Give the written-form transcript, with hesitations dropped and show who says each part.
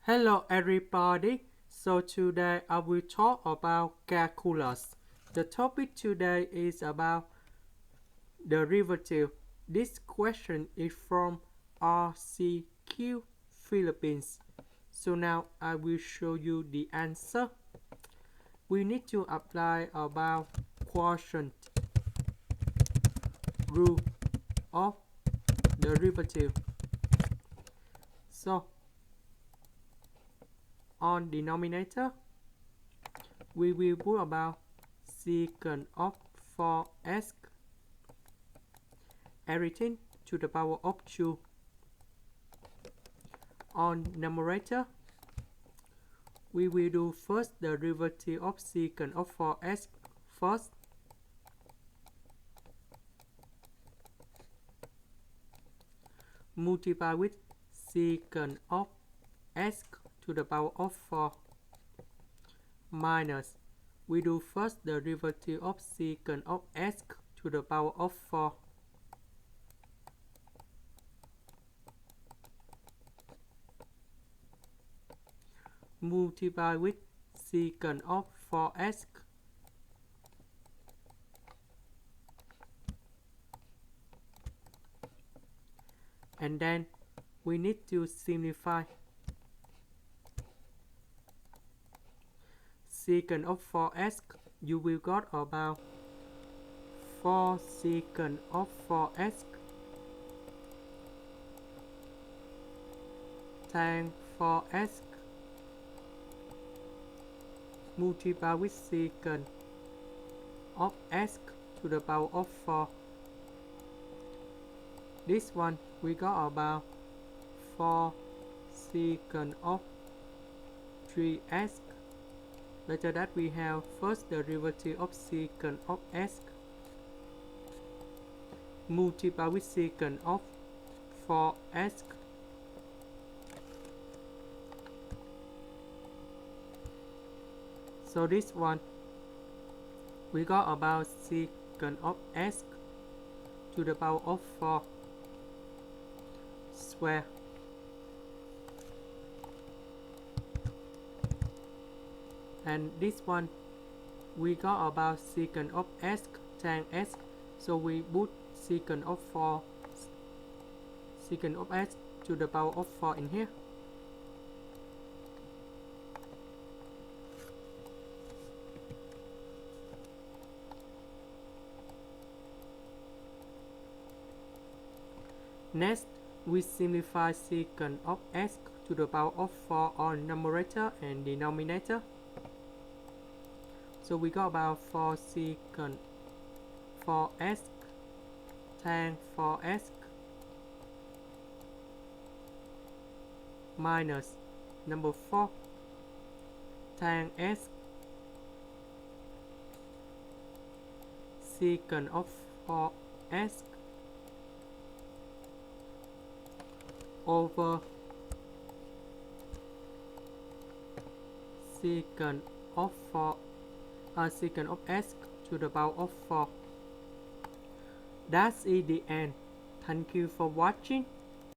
Speaker 1: Hello everybody, so today I will talk about calculus. The topic today is about derivative. This question is from RCQ Philippines. So now I will show you the answer. We need to apply about quotient rule of derivative. So on denominator we will put about secant of 4x everything to the power of 2. On numerator we will do first the derivative of secant of 4x first, multiply with secant of x to the power of 4 minus we do first the derivative of secant of x to the power of 4 multiply with secant of 4x and then we need to simplify. Secant of 4x you will got about 4 secant of 4x tan 4x multiply with secant of x to the power of 4. This one we got about 4 secant of 3x. Later that we have first the derivative of secant of x multiply with secant of 4x so this one we got about secant of x to the power of 4 square and this one we got about secant of x tan x, so we put secant of 4 secant of x to the power of 4 in here. Next we simplify secant of x to the power of 4 on numerator and denominator. So we got about 4 secant 4x tan 4x minus number 4 tan x secant of 4x over secant of 4 secant of x to the power of 4. That's it the end. Thank you for watching.